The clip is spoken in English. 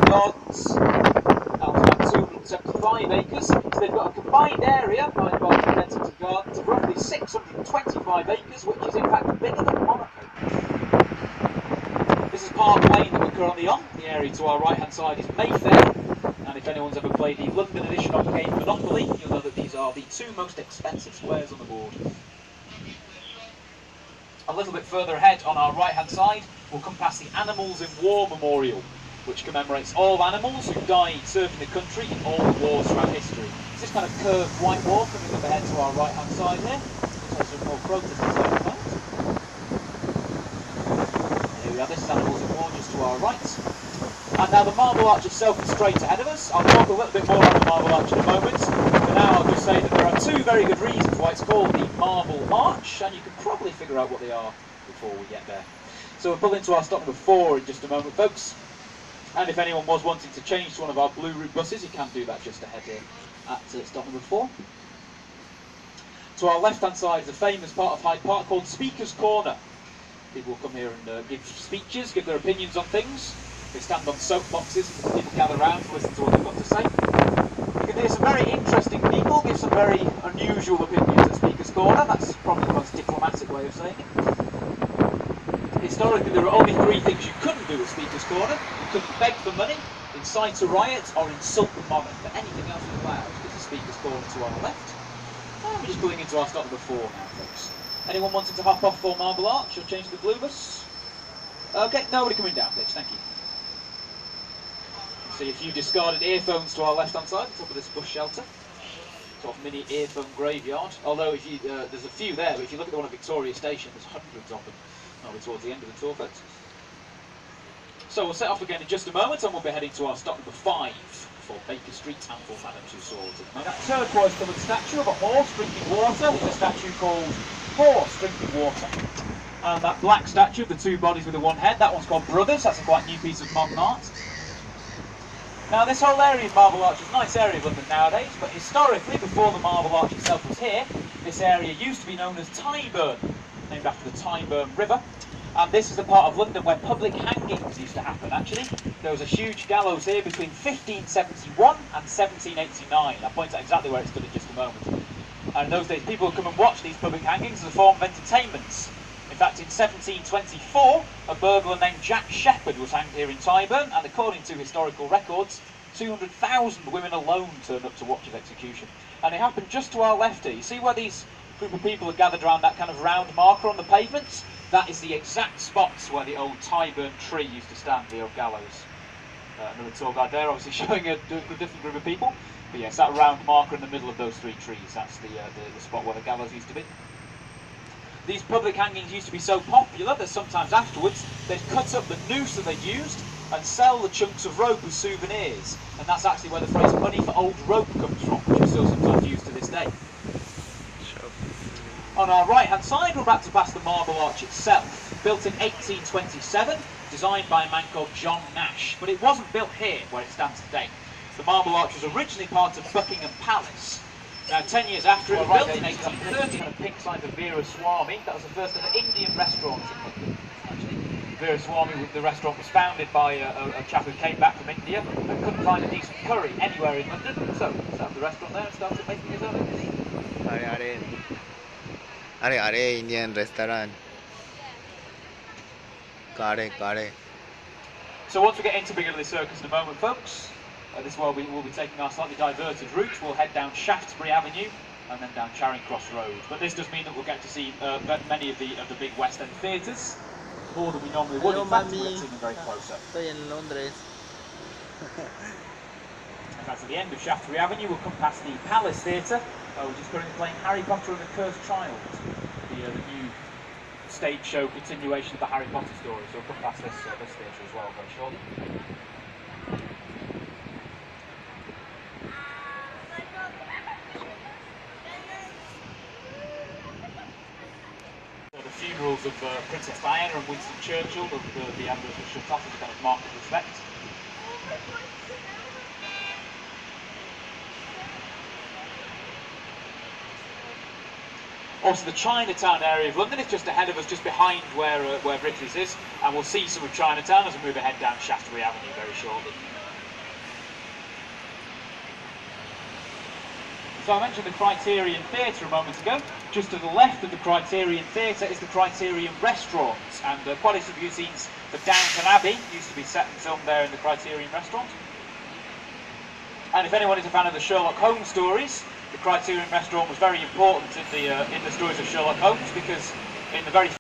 gardens. Out about 275 acres. So they've got a combined area by Kensington Gardens of roughly 625 acres, which is in fact bigger than Monaco. This is Park Lane that we're currently on. The area to our right hand side is Mayfair. And if anyone's ever played the London edition of the game Monopoly, you'll know that these are the two most expensive squares on the board. A little bit further ahead on our right hand side, we'll come past the Animals in War Memorial, which commemorates all animals who died serving the country in all the wars throughout history. It's this kind of curved white wall coming up ahead to our right hand side here. Looks like some more protests inside the plant. Here we are, this is Animals in War just to our right. And now the Marble Arch itself is straight ahead of us. I'll talk a little bit more about the Marble Arch in a moment. For now, I'll just say that there are two very good reasons why it's called the Marble Arch, and you can probably figure out what they are before we get there. So we'll pull into our stop number 4 in just a moment, folks. And if anyone was wanting to change to one of our blue route buses, you can do that just ahead here at stop number 4. To our left-hand side is a famous part of Hyde Park called Speaker's Corner. People will come here and give speeches, give their opinions on things. They stand on soapboxes and people gather around to listen to what they've got to say. You can hear some very interesting people give some very unusual opinions at Speaker's Corner. That's probably the most diplomatic way of saying it. Historically, there are only 3 things you couldn't do at Speaker's Corner. You couldn't beg for money, incite a riot, or insult the monarch. But anything else was allowed. This is Speaker's Corner to our left. And we're just pulling into our stop number 4 now, folks. Anyone wanting to hop off for Marble Arch or change to the blue bus? Okay, nobody coming down, please. Thank you. See a few discarded earphones to our left-hand side, top of this bus shelter. Sort of mini earphone graveyard. Although if you, there's a few there, but if you look at the one at Victoria Station, there's hundreds of them. Probably towards the end of the tour, folks. So we'll set off again in just a moment, and we'll be heading to our stop number 5 for Baker Street and for Madame Tussauds. Now that turquoise-coloured statue of a horse drinking water is a statue called Horse Drinking Water. And that black statue of the 2 bodies with the 1 head, that one's called Brothers. That's a quite new piece of modern art. Now this whole area of Marble Arch is a nice area of London nowadays, but historically, before the Marble Arch itself was here, this area used to be known as Tyburn, named after the Tyburn River. And this is the part of London where public hangings used to happen, actually. There was a huge gallows here between 1571 and 1789. I'll point out exactly where it stood in just a moment. And in those days, people would come and watch these public hangings as a form of entertainment. In fact, in 1724, a burglar named Jack Sheppard was hanged here in Tyburn, and according to historical records, 200,000 women alone turned up to watch his execution. And it happened just to our left here. You see where these group of people are gathered around that kind of round marker on the pavement? That is the exact spot where the old Tyburn tree used to stand, the old gallows. Another tour guide there, obviously showing a different group of people. But yes, that round marker in the middle of those 3 trees, that's the spot where the gallows used to be. These public hangings used to be so popular that sometimes afterwards they'd cut up the noose that they'd used and sell the chunks of rope as souvenirs. And that's actually where the phrase money for old rope comes from, which is still sometimes used to this day. On our right hand side, we're about to pass the Marble Arch itself. Built in 1827, designed by a man called John Nash. But it wasn't built here where it stands today. The Marble Arch was originally part of Buckingham Palace. Now 10 years after it was built in 1830 on a pink sign for Veera Swami. That was the first ever Indian restaurant in London, actually. Veera Swami, the restaurant was founded by a chap who came back from India and couldn't find a decent curry anywhere in London. So he set up the restaurant there and started making his own Indian. Are Indian restaurant. Kare. So once we get into Piccadilly Circus in a moment, folks, this is where we'll be taking our slightly diverted route. We'll head down Shaftesbury Avenue and then down Charing Cross Road. But this does mean that we'll get to see many of the big West End theatres, more than we normally would. In fact, we'll see them very close up. Estoy en Londres. In fact, at the end of Shaftesbury Avenue, we'll come past the Palace Theatre, which is currently playing Harry Potter and the Cursed Child, the new stage show continuation of the Harry Potter story. So we'll come past this theatre as well very shortly. The funerals of Princess Diana and Winston Churchill, the ambulance was shut off as a kind of mark of respect. Also, the Chinatown area of London is just ahead of us, just behind where Brickley's is, and we'll see some of Chinatown as we move ahead down Shaftesbury Avenue very shortly. So I mentioned the Criterion Theatre a moment ago. Just to the left of the Criterion Theatre is the Criterion Restaurant, and quite a few scenes for Downton Abbey used to be set and filmed there in the Criterion Restaurant. And if anyone is a fan of the Sherlock Holmes stories, the Criterion Restaurant was very important in the stories of Sherlock Holmes, because in the very